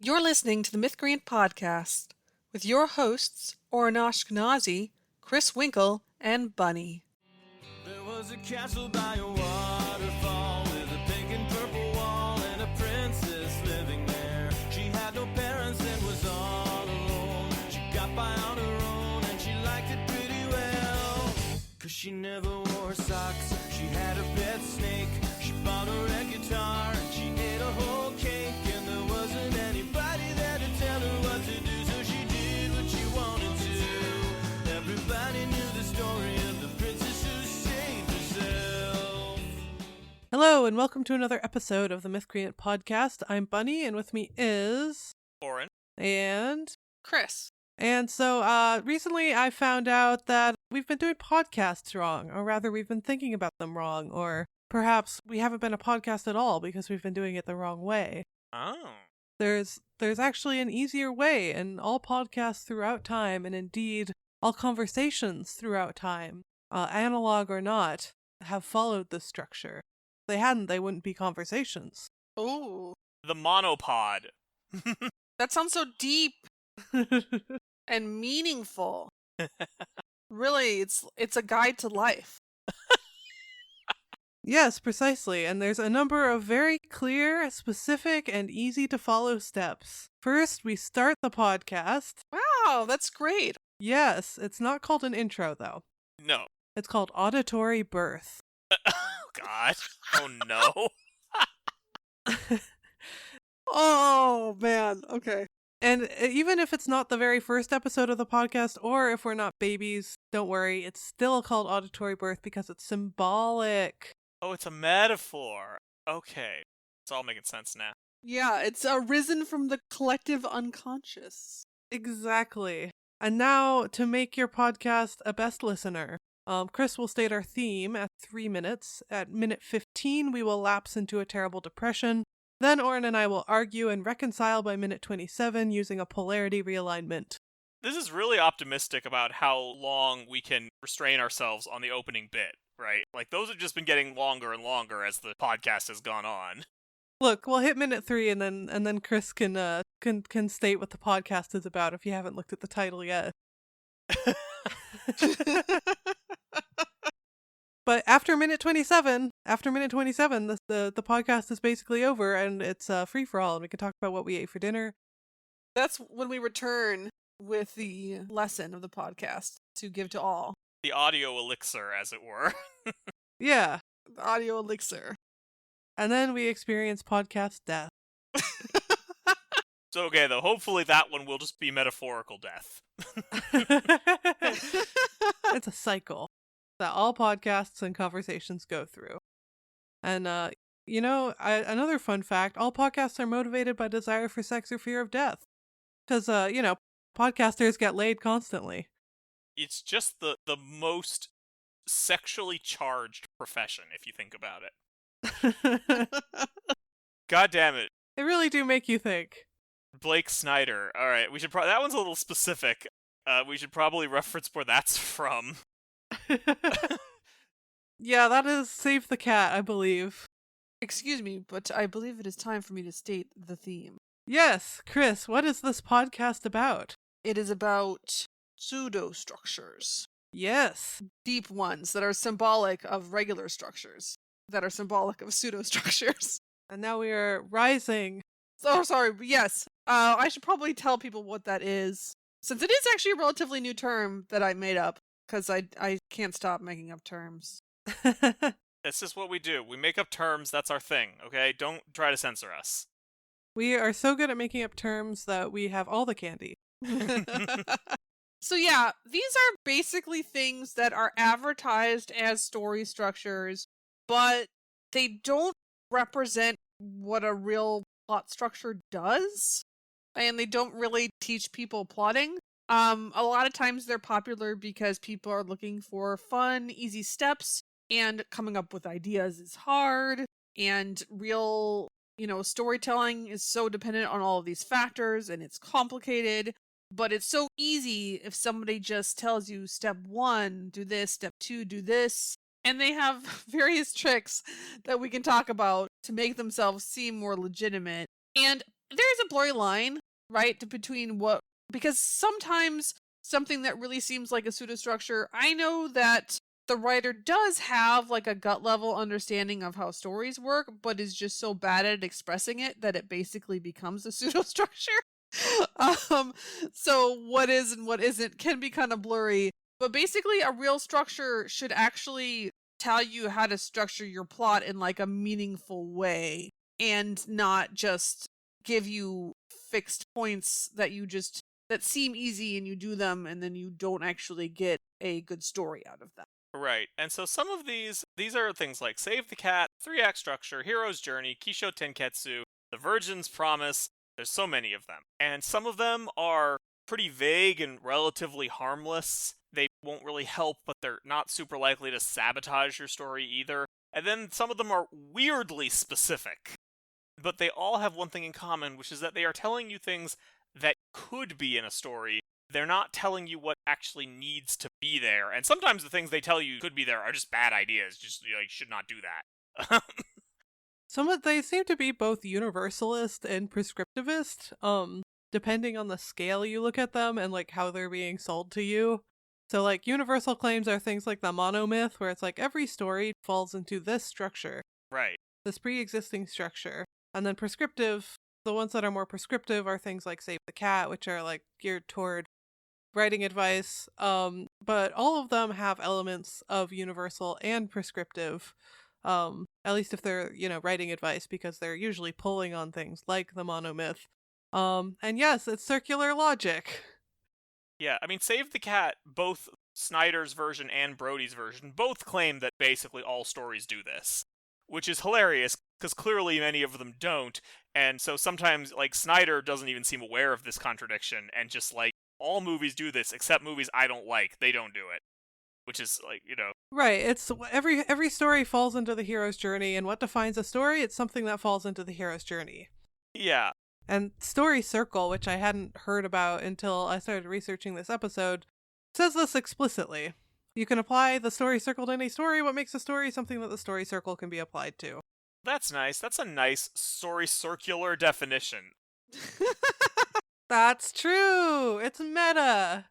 You're listening to the Mythcreant Podcast with your hosts, Oren Ashkenazi, Chris Winkle, and Bunny. There was a castle by a waterfall with a pink and purple wall and a princess living there. She had no parents and was all alone. She got by on her own and she liked it pretty well. 'Cause she never wore socks, she had a pet snake. She bought a red guitar and she ate a whole cake. And there wasn't anybody there to tell her what to do, so she did what she wanted to. Everybody knew the story of the princess who saved herself. Hello, and welcome to another episode of the Mythcreant Podcast. I'm Bunny, and with me is... Oren. And... Chris. And so, recently I found out that we've been doing podcasts wrong, or rather we've been thinking about them wrong, or perhaps we haven't been a podcast at all because we've been doing it the wrong way. Oh. There's actually an easier way, and all podcasts throughout time, and indeed all conversations throughout time, analog or not, have followed this structure. If they hadn't, they wouldn't be conversations. Ooh, The monopod. that sounds so deep and meaningful. Really, it's a guide to life. Yes, precisely, and there's a number of very clear, specific, and easy to follow steps. First, we start the podcast. Wow, that's great. Yes, it's not called an intro, though. No. It's called auditory birth. Oh, God. Oh, no. Oh, man. Okay. And even if it's not the very first episode of the podcast, or if we're not babies, don't worry, it's still called auditory birth because it's symbolic. Oh, it's a metaphor. Okay. It's all making sense now. Yeah, it's arisen from the collective unconscious. Exactly. And now, to make your podcast a best listener, Chris will state our theme at 3 minutes. At minute 15, we will lapse into a terrible depression. Then Oren and I will argue and reconcile by minute 27 using a polarity realignment. This is really optimistic about how long we can restrain ourselves on the opening bit, right? Like, those have just been getting longer and longer as the podcast has gone on. Look, we'll hit minute 3 and then Chris can state what the podcast is about if you haven't looked at the title yet. But after minute 27, the podcast is basically over and it's free for all, and we can talk about what we ate for dinner. That's when we return with the lesson of the podcast to give to all. The audio elixir, as it were. Yeah. The audio elixir. And then we experience podcast death. So, okay, though, hopefully that one will just be metaphorical death. It's a cycle that all podcasts and conversations go through. And, another fun fact, all podcasts are motivated by desire for sex or fear of death. Because, podcasters get laid constantly. It's just the most sexually charged profession, if you think about it. God damn it. They really do make you think. Blake Snyder. All right, we should that one's a little specific. We should probably reference where that's from. Yeah, that is Save the Cat, I believe. Excuse me, but I believe it is time for me to state the theme. Yes, Chris, what is this podcast about? It is about pseudo-structures. Yes. Deep ones that are symbolic of regular structures, that are symbolic of pseudo-structures. And now we are rising. Oh, sorry, but yes. I should probably tell people what that is, since it is actually a relatively new term that I made up, because I can't stop making up terms. That's just what we do. We make up terms, that's our thing, okay? Don't try to censor us. We are so good at making up terms that we have all the candy. So yeah, these are basically things that are advertised as story structures, but they don't represent what a real plot structure does, and they don't really teach people plotting. A lot of times they're popular because people are looking for fun, easy steps, and coming up with ideas is hard, and real, storytelling is so dependent on all of these factors, and it's complicated, but it's so easy if somebody just tells you step 1, do this, step 2, do this, and they have various tricks that we can talk about to make themselves seem more legitimate. And there's a blurry line, right, between because sometimes something that really seems like a pseudo-structure, I know that the writer does have like a gut level understanding of how stories work, but is just so bad at expressing it that it basically becomes a pseudo-structure. So what is and what isn't can be kind of blurry, but basically a real structure should actually tell you how to structure your plot in like a meaningful way and not just give you fixed points that seem easy and you do them and then you don't actually get a good story out of them. Right, and so some of these are things like Save the Cat, 3-act structure, Hero's Journey, Kisho Tenketsu, The Virgin's Promise. There's so many of them. And some of them are pretty vague and relatively harmless. They won't really help, but they're not super likely to sabotage your story either. And then some of them are weirdly specific. But they all have one thing in common, which is that they are telling you things that could be in a story. They're not telling you what actually needs to be there. And sometimes the things they tell you could be there are just bad ideas. Just, you should not do that. They seem to be both universalist and prescriptivist, depending on the scale you look at them and like how they're being sold to you. So like universal claims are things like the monomyth, where it's like every story falls into this structure. Right. This pre-existing structure. And then prescriptive, the ones that are more prescriptive are things like Save the Cat, which are like geared toward writing advice. But all of them have elements of universal and prescriptive. At least if they're, writing advice, because they're usually pulling on things like the monomyth. And yes, it's circular logic. Yeah, I mean, Save the Cat, both Snyder's version and Brody's version, both claim that basically all stories do this. Which is hilarious, because clearly many of them don't, and so sometimes, like, Snyder doesn't even seem aware of this contradiction, and just, like, all movies do this, except movies I don't like, they don't do it. Which is, like, Right, it's every story falls into the hero's journey, and what defines a story? It's something that falls into the hero's journey. Yeah. And Story Circle, which I hadn't heard about until I started researching this episode, says this explicitly. You can apply the story circle to any story. What makes a story something that the story circle can be applied to? That's nice. That's a nice story circular definition. That's true. It's meta.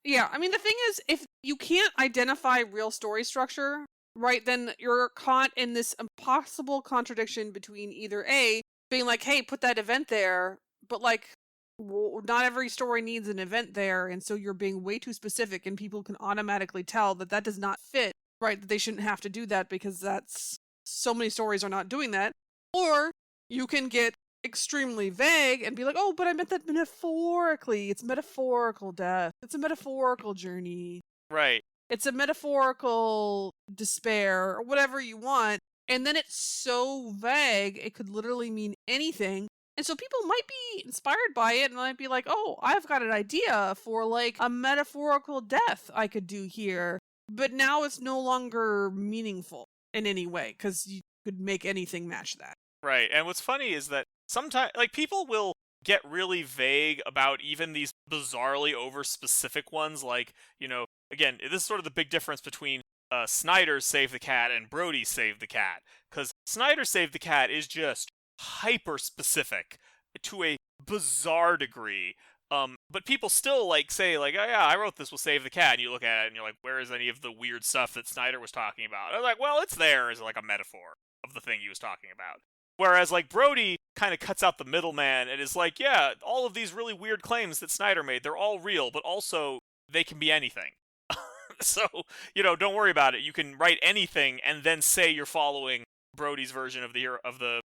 Yeah, I mean, the thing is, if you can't identify real story structure, right, then you're caught in this impossible contradiction between either A, being like, hey, put that event there, but like, well, not every story needs an event there, and so you're being way too specific, and people can automatically tell that that does not fit, right, that they shouldn't have to do that because that's, so many stories are not doing that. Or you can get extremely vague and be like, oh, but I meant that metaphorically. It's metaphorical death. It's a metaphorical journey. Right. It's a metaphorical despair, or whatever you want, and then it's so vague, it could literally mean anything. And so people might be inspired by it and might be like, oh, I've got an idea for like a metaphorical death I could do here. But now it's no longer meaningful in any way because you could make anything match that. Right. And what's funny is that sometimes, like, people will get really vague about even these bizarrely over-specific ones. Like, again, this is sort of the big difference between Snyder's Save the Cat and Brody's Save the Cat. Because Snyder's Save the Cat is just hyper-specific to a bizarre degree. But people still, like, say, like, oh yeah, I wrote this with Save the Cat, and you look at it, and you're like, where is any of the weird stuff that Snyder was talking about? And I'm like, well, it's there as, like, a metaphor of the thing he was talking about. Whereas, like, Brody kind of cuts out the middleman and is like, yeah, all of these really weird claims that Snyder made, they're all real, but also they can be anything. So, don't worry about it. You can write anything and then say you're following Brody's version of the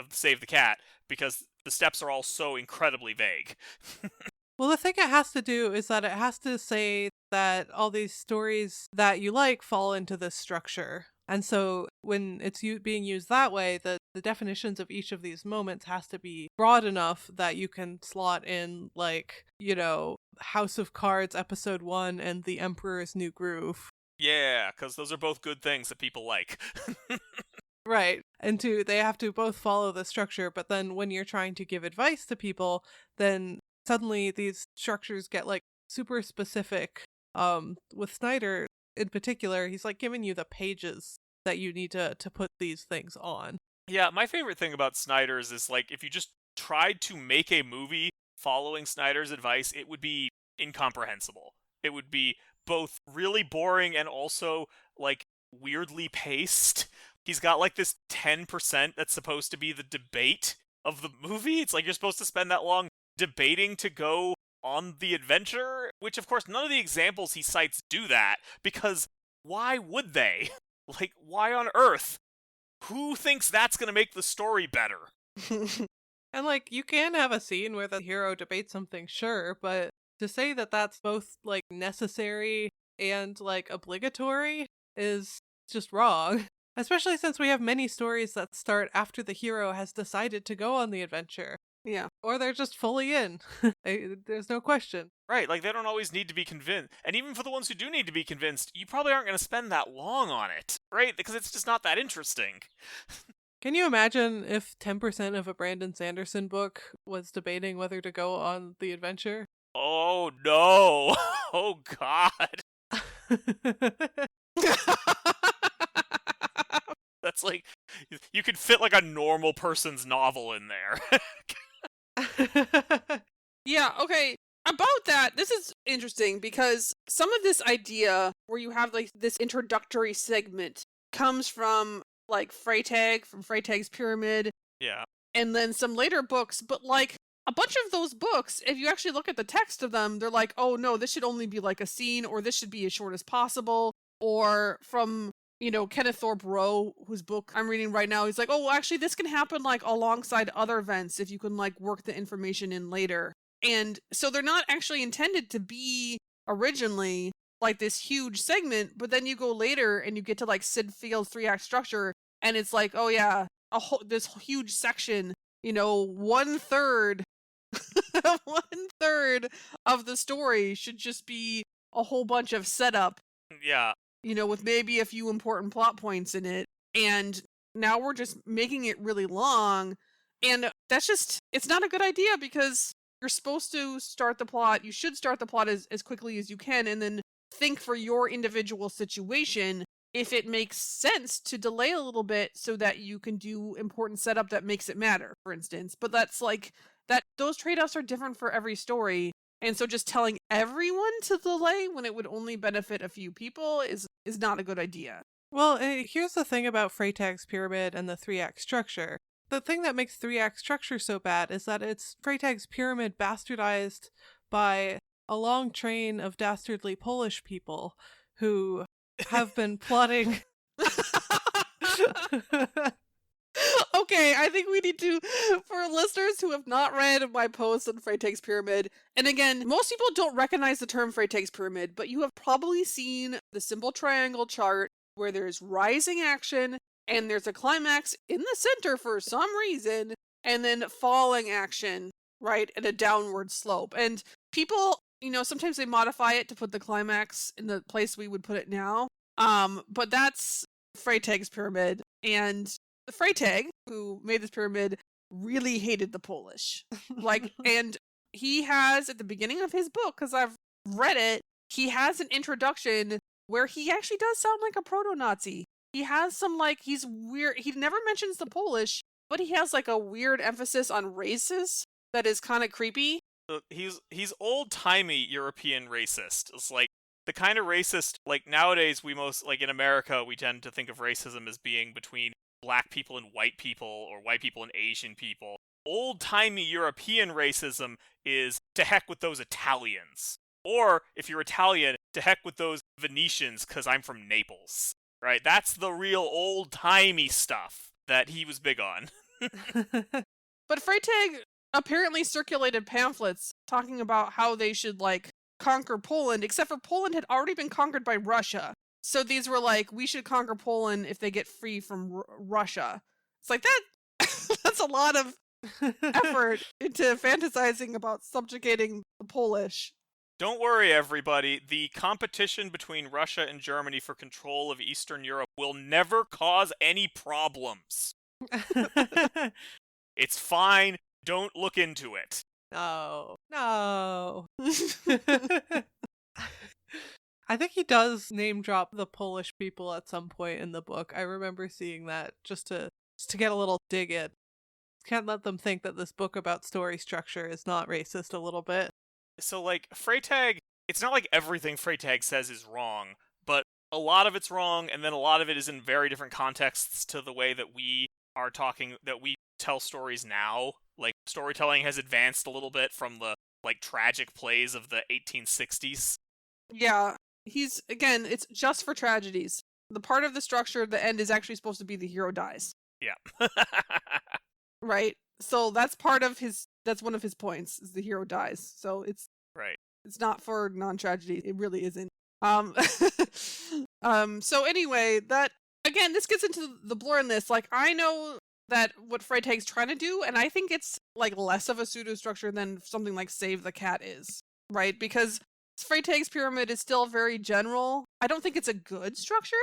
Save the Cat, because the steps are all so incredibly vague. Well, the thing it has to do is that it has to say that all these stories that you like fall into this structure. And so when it's being used that way, the definitions of each of these moments has to be broad enough that you can slot in, like, House of Cards Episode 1 and The Emperor's New Groove. Yeah, because those are both good things that people like. Right. And they have to both follow the structure, but then when you're trying to give advice to people, then suddenly these structures get, like, super specific. With Snyder in particular, he's, like, giving you the pages that you need to put these things on. Yeah, my favorite thing about Snyder's is, like, if you just tried to make a movie following Snyder's advice, it would be incomprehensible. It would be both really boring and also, like, weirdly paced. He's got, like, this 10% that's supposed to be the debate of the movie. It's like you're supposed to spend that long debating to go on the adventure, which, of course, none of the examples he cites do that, because why would they? Like, why on earth? Who thinks that's gonna make the story better? And, like, you can have a scene where the hero debates something, sure, but to say that that's both, like, necessary and, like, obligatory is just wrong. Especially since we have many stories that start after the hero has decided to go on the adventure. Yeah. Or they're just fully in. There's no question. Right, like, they don't always need to be convinced. And even for the ones who do need to be convinced, you probably aren't going to spend that long on it, right? Because it's just not that interesting. Can you imagine if 10% of a Brandon Sanderson book was debating whether to go on the adventure? Oh, no. Oh, God. That's like, you could fit, like, a normal person's novel in there. Yeah, okay. About that, this is interesting because some of this idea where you have like this introductory segment comes from like Freytag, from Freytag's Pyramid, Yeah. and then some later books, but like a bunch of those books, if you actually look at the text of them, they're like, oh no, this should only be like a scene, or this should be as short as possible, or from, you know, Kenneth Thorpe Rowe, whose book I'm reading right now, he's like, oh, well, actually, this can happen like alongside other events if you can like work the information in later. And so they're not actually intended to be originally like this huge segment, but then you go later and you get to like Sid Field's 3-act structure, and it's like, oh yeah, this huge section, you know, 1/3 1/3 of the story should just be a whole bunch of setup, Yeah. you know, with maybe a few important plot points in it. And now we're just making it really long. And that's just, it's not a good idea because you're supposed to start the plot. You should start the plot as quickly as you can and then think for your individual situation if it makes sense to delay a little bit so that you can do important setup that makes it matter, for instance. But that's like, that those trade-offs are different for every story. And so just telling everyone to delay when it would only benefit a few people is not a good idea. Well, here's the thing about Freytag's Pyramid and the 3-act structure. The thing that makes 3-act structure so bad is that it's Freytag's Pyramid bastardized by a long train of dastardly Polish people who have been plotting. Okay, I think we need to, for listeners who have not read my post on Freytag's Pyramid, and again, most people don't recognize the term Freytag's Pyramid, but you have probably seen the simple triangle chart where there's rising action, and there's a climax in the center for some reason, and then falling action, right, at a downward slope. And people, you know, sometimes they modify it to put the climax in the place we would put it now, but that's Freytag's Pyramid, and the Freytag, who made this pyramid, really hated the Polish. Like, and he has, at the beginning of his book, because I've read it, he has an introduction where he actually does sound like a proto-Nazi. He has some, like, he's weird, he never mentions the Polish, but he has, like, a weird emphasis on races that is kind of creepy. He's old-timey European racist. It's like, the kind of racist, like, nowadays we most, like, in America, we tend to think of racism as being between black people and white people, or white people and Asian people. Old-timey European racism is to heck with those Italians. Or, if you're Italian, to heck with those Venetians, because I'm from Naples. Right? That's the real old-timey stuff that he was big on. But Freytag apparently circulated pamphlets talking about how they should, like, conquer Poland, except for Poland had already been conquered by Russia. So these were like, we should conquer Poland if they get free from Russia. It's like, that's a lot of effort into fantasizing about subjugating the Polish. Don't worry, everybody. The competition between Russia and Germany for control of Eastern Europe will never cause any problems. It's fine. Don't look into it. No. I think he does name drop the Polish people at some point in the book. I remember seeing that just to get a little dig in. Can't let them think that this book about story structure is not racist a little bit. So, like, Freytag, it's not like everything Freytag says is wrong, but a lot of it's wrong, and then a lot of it is in very different contexts to the way that we are talking, that we tell stories now. Like, storytelling has advanced a little bit from the, like, tragic plays of the 1860s. Yeah, again, it's just for tragedies. The part of the structure at the end is actually supposed to be the hero dies. Yeah. Right? So that's one of his points, is the hero dies. So it's Right. It's not for non-tragedy. It really isn't. So anyway, that, again, this gets into the blurriness. Like, I know that what Freytag's trying to do, and I think it's, like, less of a pseudo-structure than something like Save the Cat is, right? Because Freytag's pyramid is still very general. I don't think it's a good structure,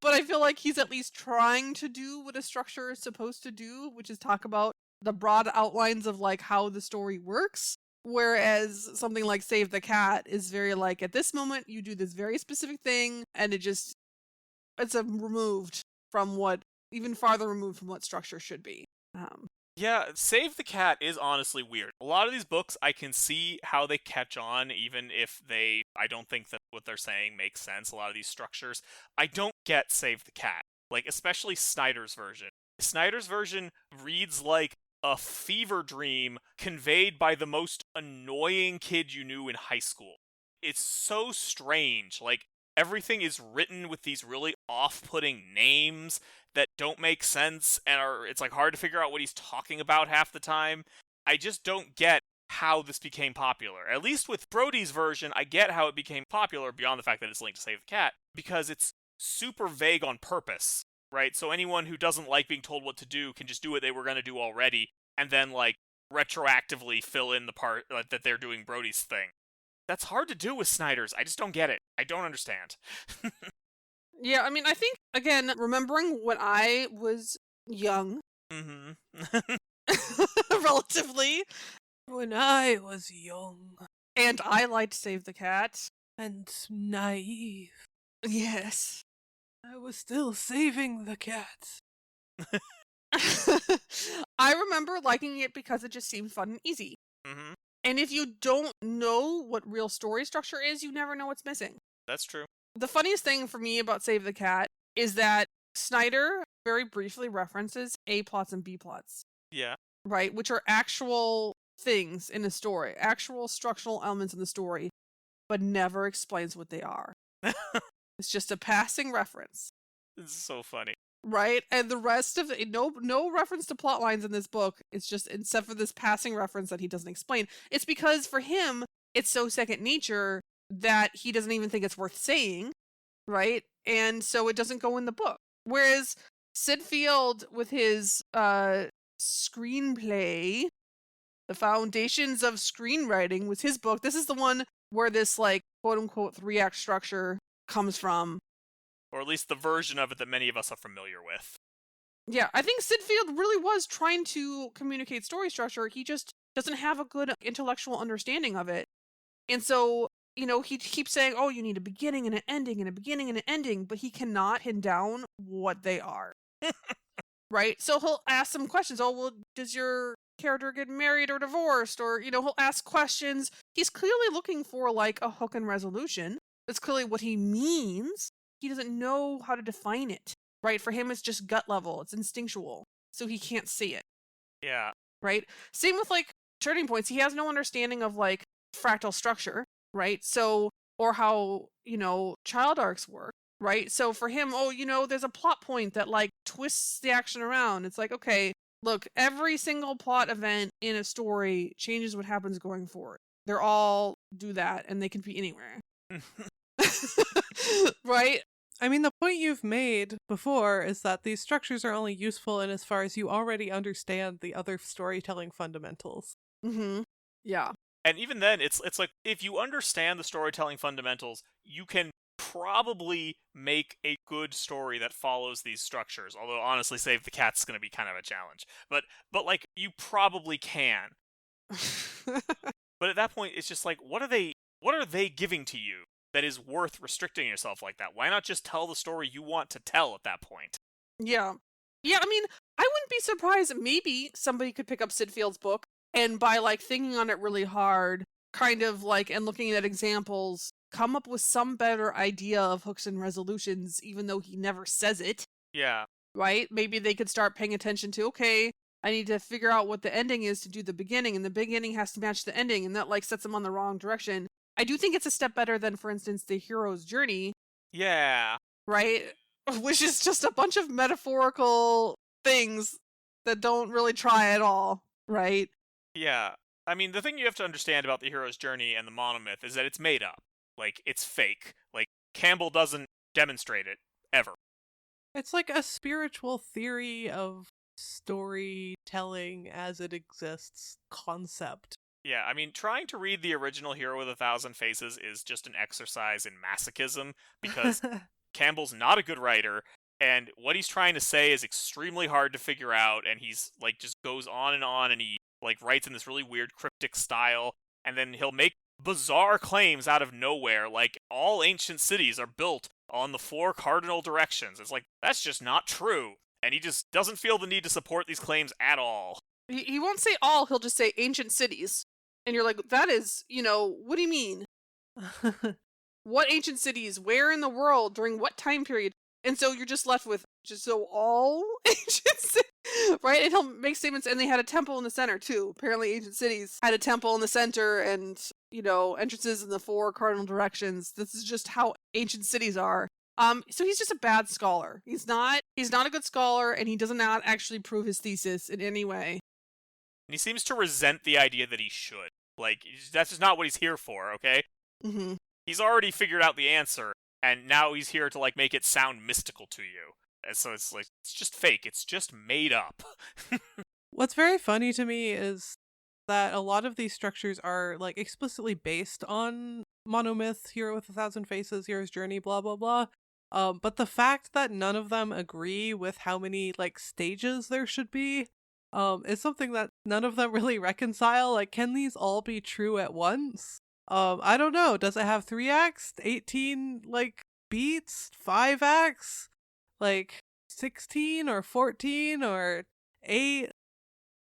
but I feel like he's at least trying to do what a structure is supposed to do, which is talk about the broad outlines of, like, how the story works. Whereas something like Save the Cat is very like, at this moment you do this very specific thing, and it's removed from even farther removed from what structure should be. Yeah, Save the Cat is honestly weird. A lot of these books, I can see how they catch on, even if I don't think that what they're saying makes sense, a lot of these structures. I don't get Save the Cat. Like, especially Snyder's version. Snyder's version reads like a fever dream conveyed by the most annoying kid you knew in high school. It's so strange. Like, everything is written with these really off-putting names that don't make sense, and it's like hard to figure out what he's talking about half the time. I just don't get how this became popular. At least with Brody's version, I get how it became popular beyond the fact that it's linked to Save the Cat, because it's super vague on purpose, right? So anyone who doesn't like being told what to do can just do what they were going to do already, and then, like, retroactively fill in the part that they're doing Brody's thing. That's hard to do with Snyder's. I just don't get it. I don't understand. Yeah, I mean, I think, again, remembering when I was young, Mm-hmm. relatively, When I was young and I liked Save the Cat. and naive, Yes. I was still saving the cat. I remember liking it because it just seemed fun and easy. Mm-hmm. And if you don't know what real story structure is, you never know what's missing. That's true. The funniest thing for me about Save the Cat is that Snyder very briefly references A plots and B plots, Yeah. right? Which are actual things in a story, actual structural elements in the story, but never explains what they are. It's just a passing reference. It's so funny. Right? And the rest of it, no reference to plot lines in this book. It's just, except for this passing reference that he doesn't explain. It's because for him, it's so second nature that he doesn't even think it's worth saying, right? And so it doesn't go in the book. Whereas Sid Field, with his screenplay, The Foundations of Screenwriting, was his book. This is the one where this, like, quote-unquote 3-act structure comes from. Or at least the version of it that many of us are familiar with. Yeah, I think Sid Field really was trying to communicate story structure. He just doesn't have a good intellectual understanding of it. And so, he keeps saying, oh, you need a beginning and an ending and a beginning and an ending, but he cannot pin down what they are. Right? So he'll ask some questions. Oh, well, does your character get married or divorced? Or, he'll ask questions. He's clearly looking for, like, a hook and resolution. That's clearly what he means. He doesn't know how to define it, right? For him, it's just gut level. It's instinctual. So he can't see it, Yeah. right? Same with, like, turning points. He has no understanding of, like, fractal structure, right? So, or how, child arcs work, right? So for him, there's a plot point that, like, twists the action around. It's like, okay, look, every single plot event in a story changes what happens going forward. They're all do that, and they can be anywhere. Right? I mean, the point you've made before is that these structures are only useful in as far as you already understand the other storytelling fundamentals. Mm-hmm. Yeah. And even then, it's like, if you understand the storytelling fundamentals, you can probably make a good story that follows these structures. Although, honestly, Save the Cat's going to be kind of a challenge. But like, you probably can. But at that point, it's just like, what are they giving to you that is worth restricting yourself like that? Why not just tell the story you want to tell at that point? Yeah. Yeah, I mean, I wouldn't be surprised. Maybe somebody could pick up Sid Field's book and by like thinking on it really hard, kind of like, and looking at examples, come up with some better idea of hooks and resolutions, even though he never says it. Yeah. Right? Maybe they could start paying attention to, okay, I need to figure out what the ending is to do the beginning, and the beginning has to match the ending, and that like sets them on the wrong direction. I do think it's a step better than, for instance, the hero's journey. Yeah. Right? Which is just a bunch of metaphorical things that don't really try at all. Right? Yeah. I mean, the thing you have to understand about the hero's journey and the monomyth is that it's made up. Like, it's fake. Like, Campbell doesn't demonstrate it, ever. It's like a spiritual theory of storytelling as it exists concept. Yeah, I mean, trying to read the original Hero with a Thousand Faces is just an exercise in masochism, because Campbell's not a good writer, and what he's trying to say is extremely hard to figure out, and he's, like, just goes on, and he, like, writes in this really weird cryptic style, and then he'll make bizarre claims out of nowhere, like, all ancient cities are built on the 4 cardinal directions. It's like, that's just not true. And he just doesn't feel the need to support these claims at all. He won't say all, he'll just say ancient cities. And you're like, that is, what do you mean? What ancient cities? Where in the world? During what time period? And so you're just left with, all ancient cities, right? And he'll make statements, and they had a temple in the center, too. Apparently ancient cities had a temple in the center, and, entrances in the 4 cardinal directions. This is just how ancient cities are. So he's just a bad scholar. He's not a good scholar, and he does not actually prove his thesis in any way. And he seems to resent the idea that he should. Like, that's just not what he's here for, okay? Mm-hmm. He's already figured out the answer, and now he's here to, like, make it sound mystical to you. And so it's like, it's just fake. It's just made up. What's very funny to me is that a lot of these structures are, like, explicitly based on monomyth, Hero with a Thousand Faces, Hero's Journey, blah, blah, blah. But the fact that none of them agree with how many, like, stages there should be, is something that none of them really reconcile. Like, can these all be true at once? I don't know. Does it have 3 acts? 18, like, beats? 5 acts? Like, 16 or 14 or 8?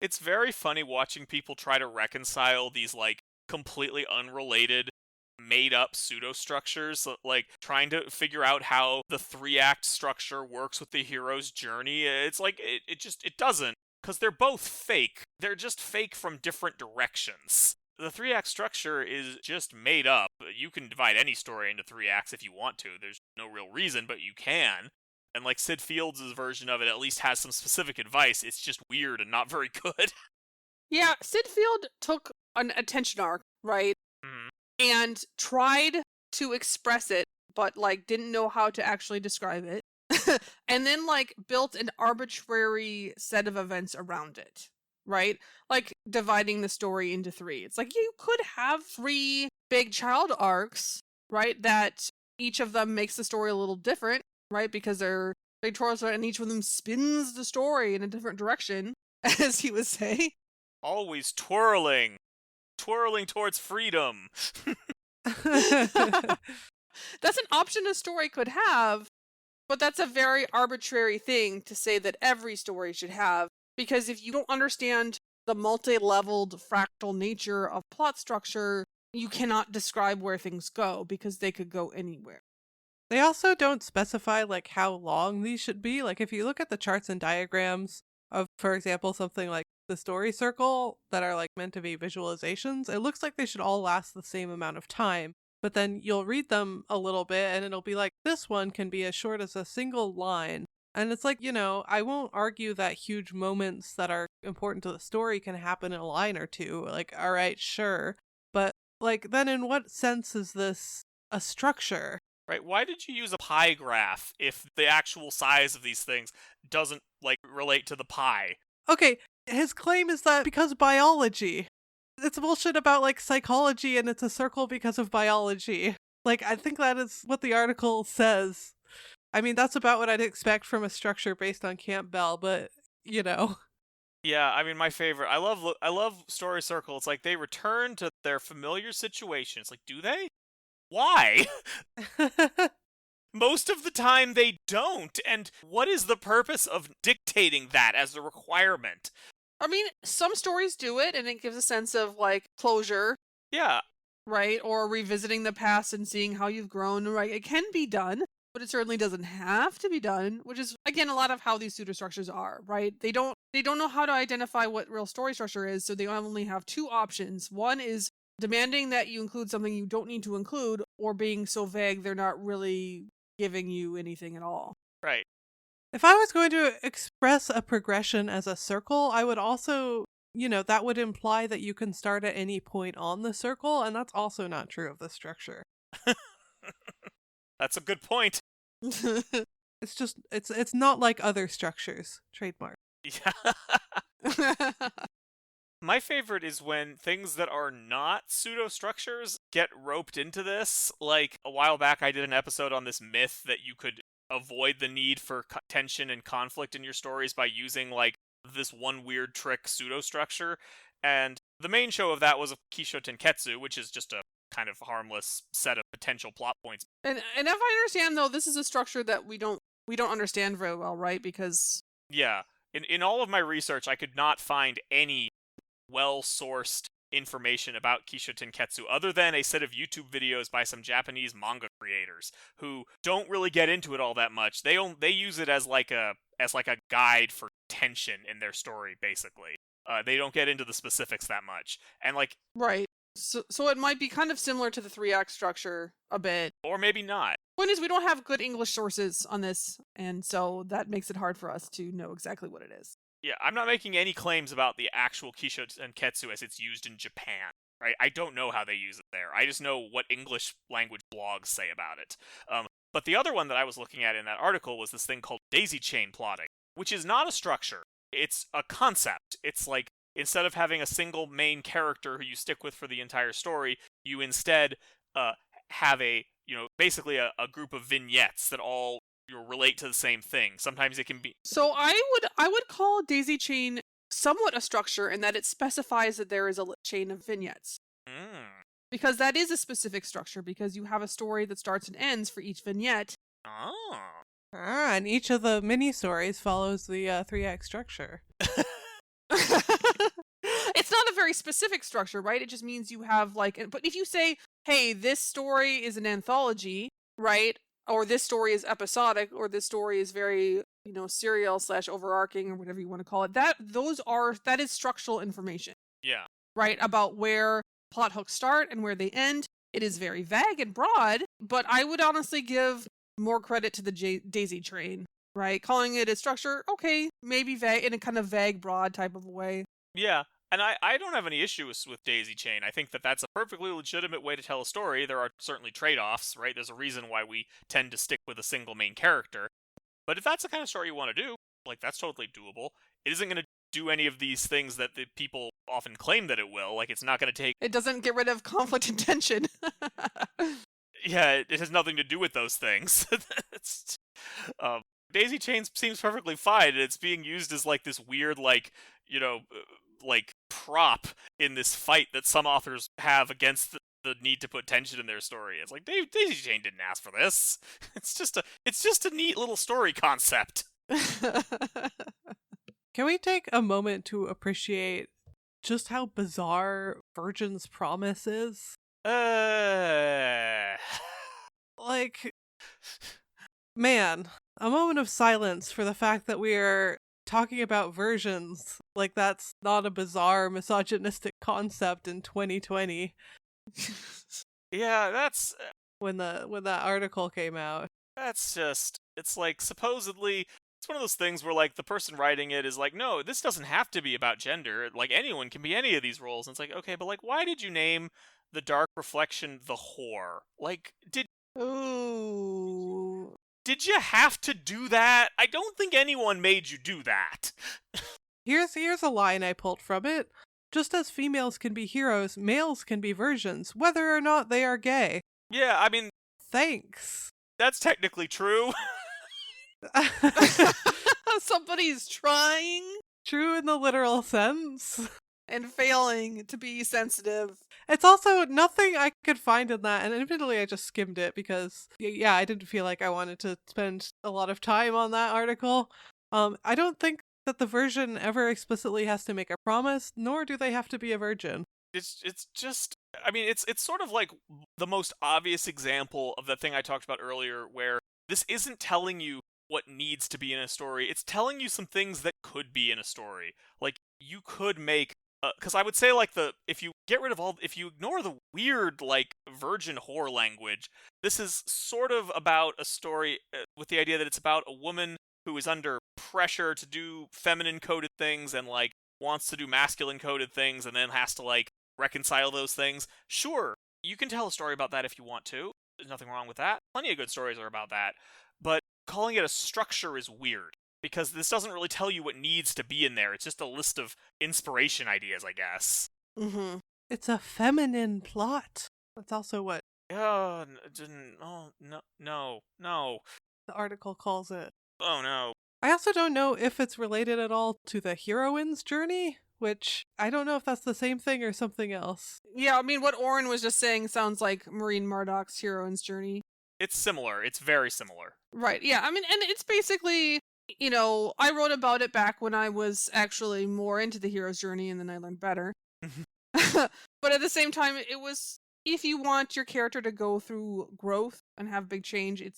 It's very funny watching people try to reconcile these, like, completely unrelated made-up pseudo-structures, like, trying to figure out how the 3-act structure works with the hero's journey. It's like, it doesn't, because they're both fake. They're just fake from different directions. The 3-act structure is just made up. You can divide any story into 3 acts if you want to. There's no real reason, but you can. And, like, Sid Fields' version of it at least has some specific advice. It's just weird and not very good. Yeah, Sid Field took an attention arc, right? Mm-hmm. And tried to express it, but, like, didn't know how to actually describe it. And then, like, built an arbitrary set of events around it, right? Like, dividing the story into 3. It's like, you could have 3 big child arcs, right? That each of them makes the story a little different, right? Because they're big twirls, and each of them spins the story in a different direction, as he would say. Always twirling towards freedom. That's an option a story could have, but that's a very arbitrary thing to say that every story should have, because if you don't understand the multi-leveled fractal nature of plot structure, you cannot describe where things go, because they could go anywhere. They also don't specify, like, how long these should be. Like, if you look at the charts and diagrams of, for example, something like the story circle that are, like, meant to be visualizations, it looks like they should all last the same amount of time. But then you'll read them a little bit and it'll be like, this one can be as short as a single line. And it's like, I won't argue that huge moments that are important to the story can happen in a line or 2. Like, all right, sure. But, like, then in what sense is this a structure? Right, why did you use a pie graph if the actual size of these things doesn't, like, relate to the pie? Okay, his claim is that because biology. It's bullshit about, like, psychology and it's a circle because of biology. Like, I think that is what the article says. I mean, that's about what I'd expect from a structure based on Campbell, but, Yeah, I mean, my favorite. I love story circle. It's like they return to their familiar situations. Like, do they? Why? most of the time they don't. And what is the purpose of dictating that as a requirement? I mean, some stories do it, and it gives a sense of, like, closure, Yeah. right? Or revisiting the past and seeing how you've grown, right? It can be done, but it certainly doesn't have to be done, which is, again, a lot of how these pseudo-structures are, right? They don't know how to identify what real story structure is, so they only have two options. One is demanding that you include something you don't need to include, or being so vague they're not really giving you anything at all. Right. If I was going to express a progression as a circle, I would also, that would imply that you can start at any point on the circle, and that's also not true of the structure. That's a good point. It's just, it's not like other structures. Trademark. Yeah. My favorite is when things that are not pseudo-structures get roped into this. Like, a while back I did an episode on this myth that you could avoid the need for tension and conflict in your stories by using, like, this one weird trick pseudo-structure. And the main show of that was Kisho Tenketsu, which is just a kind of harmless set of potential plot points. And if I understand, though, this is a structure that we don't understand very well, right? Because... Yeah. In all of my research, I could not find any well-sourced information about Kisho Tenketsu other than a set of YouTube videos by some Japanese manga creators who don't really get into it all that much. They use it as like a guide for tension in their story, basically. They don't get into the specifics that much. And like, right. So it might be kind of similar to the 3-act structure a bit. Or maybe not. Point is, we don't have good English sources on this, and so that makes it hard for us to know exactly what it is. Yeah, I'm not making any claims about the actual Kisho Tenketsu as it's used in Japan, right? I don't know how they use it there. I just know what English language blogs say about it. But the other one that I was looking at in that article was this thing called daisy chain plotting, which is not a structure. It's a concept. It's like, instead of having a single main character who you stick with for the entire story, you instead have basically a group of vignettes that all relate to the same thing. Sometimes it can be... So I would call daisy chain somewhat a structure in that it specifies that there is a chain of vignettes. Because that is a specific structure, because you have a story that starts and ends for each vignette. Oh. And each of the mini-stories follows the 3-act structure. It's not a very specific structure, right? It just means you have, like... But if you say, hey, this story is an anthology, right? Or this story is episodic, or this story is very, serial / overarching, or whatever you want to call it, that is structural information. Yeah. Right? About where plot hooks start and where they end. It is very vague and broad, but I would honestly give more credit to the daisy train, right? Calling it a structure, okay, maybe vague, in a kind of vague, broad type of way. Yeah. And I don't have any issues with daisy chain. I think that that's a perfectly legitimate way to tell a story. There are certainly trade-offs, right? There's a reason why we tend to stick with a single main character. But if that's the kind of story you want to do, like, that's totally doable. It isn't going to do any of these things that the people often claim that it will. Like, it's not going to take... It doesn't get rid of conflict and tension. Yeah, it has nothing to do with those things. Daisy chain seems perfectly fine, and it's being used as, like, this weird, like, like, prop in this fight that some authors have against the need to put tension in their story. It's like, Daisy Chain didn't ask for this. It's just a neat little story concept. Can we take a moment to appreciate just how bizarre Virgin's Promise is? Like, man, a moment of silence for the fact that we are talking about versions like that's not a bizarre misogynistic concept in 2020. Yeah, that's... when that article came out. That's just... It's like, supposedly... It's one of those things where, like, the person writing it is like, no, this doesn't have to be about gender. Like, anyone can be any of these roles. And it's like, okay, but, like, why did you name the Dark Reflection the whore? Like, Ooh. Did you have to do that? I don't think anyone made you do that. Here's a line I pulled from it. Just as females can be heroes, males can be versions, whether or not they are gay. Yeah, I mean... Thanks. That's technically true. Somebody's trying. True in the literal sense. and failing to be sensitive. It's also nothing I could find in that, and admittedly I just skimmed it because, yeah, I didn't feel like I wanted to spend a lot of time on that article. I don't think that the virgin ever explicitly has to make a promise, nor do they have to be a virgin. It's just, I mean, it's sort of like the most obvious example of that thing I talked about earlier, where this isn't telling you what needs to be in a story. It's telling you some things that could be in a story. Like, you could make, because I would say, like, if you ignore the weird, like, virgin whore language, this is sort of about a story with the idea that it's about a woman who is under pressure to do feminine coded things and, like, wants to do masculine coded things and then has to, like, reconcile those things. Sure, you can tell a story about that if you want to. There's nothing wrong with that. Plenty of good stories are about that. But calling it a structure is weird, because this doesn't really tell you what needs to be in there. It's just a list of inspiration ideas, I guess. Mm-hmm. It's a feminine plot. That's also what No. the article calls it. Oh, no. I also don't know if it's related at all to the heroine's journey, which I don't know if that's the same thing or something else. Yeah, I mean, what Oren was just saying sounds like Maureen Murdoch's heroine's journey. It's similar. It's very similar. Right, yeah, I mean, and it's basically, you know, I wrote about it back when I was actually more into the hero's journey, and then I learned better. But at the same time, it was, if you want your character to go through growth and have big change, it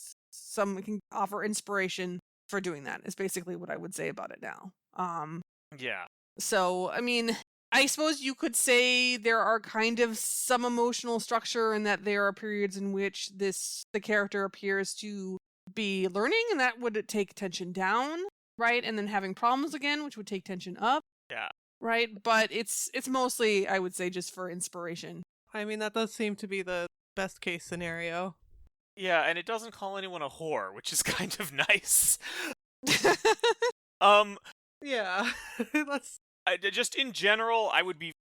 can offer inspiration for doing that, is basically what I would say about it now. Yeah. So, I mean, I suppose you could say there are kind of some emotional structure, and that there are periods in which the character appears to be learning, and that would take tension down, right? And then having problems again, which would take tension up. Yeah. Right? But it's mostly, I would say, just for inspiration. I mean, that does seem to be the best case scenario. Yeah, and it doesn't call anyone a whore, which is kind of nice. Yeah. Just in general, I would be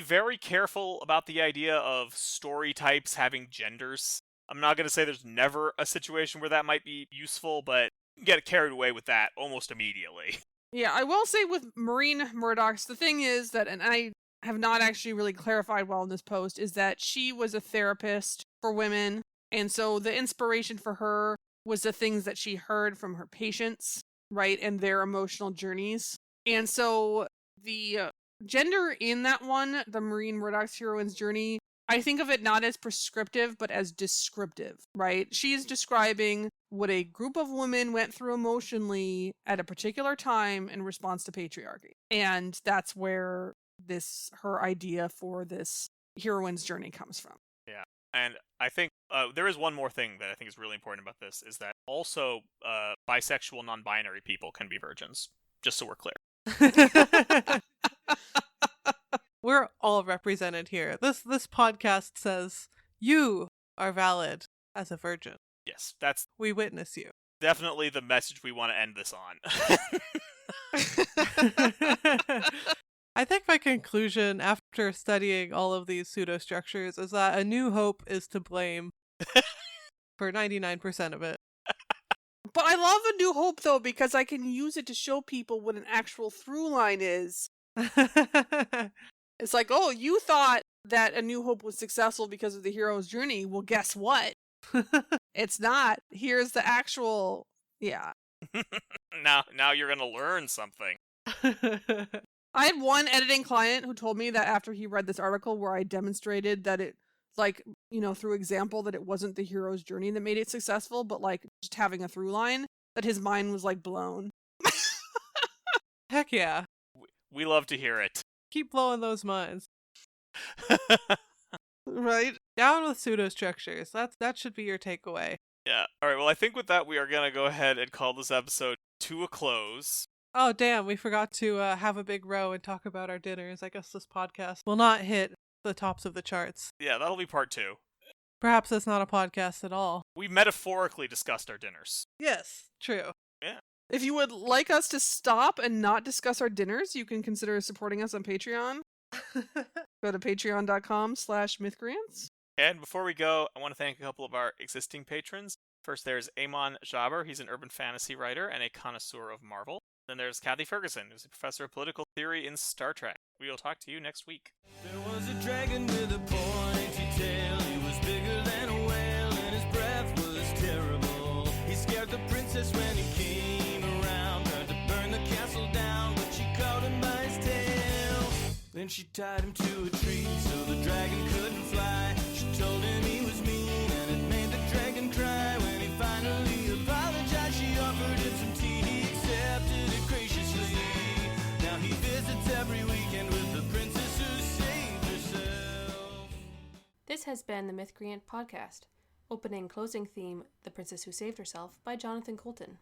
very careful about the idea of story types having genders. I'm not going to say there's never a situation where that might be useful, but you can get carried away with that almost immediately. Yeah, I will say with Maureen Murdoch's, the thing is that, and I have not actually really clarified well in this post, is that she was a therapist for women, and so the inspiration for her was the things that she heard from her patients, right, and their emotional journeys. And so the gender in that one, the Maureen Murdoch's heroine's journey, I think of it not as prescriptive, but as descriptive, right? She's describing what a group of women went through emotionally at a particular time in response to patriarchy. And that's where her idea for this heroine's journey comes from. Yeah. And I think there is one more thing that I think is really important about this, is that also bisexual, non-binary people can be virgins, just so we're clear. We're all represented here. This podcast says you are valid as a virgin. Yes, that's We witness you. definitely the message we want to end this on. I think my conclusion after studying all of these pseudo-structures is that A New Hope is to blame for 99% of it. But I love A New Hope, though, because I can use it to show people what an actual through line is. It's like, oh, you thought that A New Hope was successful because of the hero's journey. Well, guess what? It's not. Here's the actual, yeah. Now you're going to learn something. I had one editing client who told me that after he read this article where I demonstrated that it, like, you know, through example, that it wasn't the hero's journey that made it successful, but like just having a through line, that his mind was like blown. Heck yeah. We love to hear it. Keep blowing those minds. Right? Down with pseudo-structures. That should be your takeaway. Yeah. All right. Well, I think with that, we are going to go ahead and call this episode to a close. Oh, damn. We forgot to have a big row and talk about our dinners. I guess this podcast will not hit the tops of the charts. Yeah, that'll be part 2. Perhaps it's not a podcast at all. We metaphorically discussed our dinners. Yes, true. Yeah. If you would like us to stop and not discuss our dinners, you can consider supporting us on Patreon. Go to patreon.com/Mythcreants. And before we go, I want to thank a couple of our existing patrons. First, there's Amon Jaber. He's an urban fantasy writer and a connoisseur of Marvel. Then there's Kathy Ferguson, who's a professor of political theory in Star Trek. We will talk to you next week. There was a dragon with a pointy tail. He was bigger than a whale, and his breath was terrible. He scared the princess when he came around. Tried to burn the castle down, but she caught him by his tail. Then she tied him to a tree so the dragon couldn't fly. She told him he was mean, and it made the dragon cry. When he finally apologized, she offered him some tea. He accepted it graciously. Now he visits every weekend with the princess who saved herself. This has been the Mythcreant Podcast. Opening closing theme, The Princess Who Saved Herself by Jonathan Colton.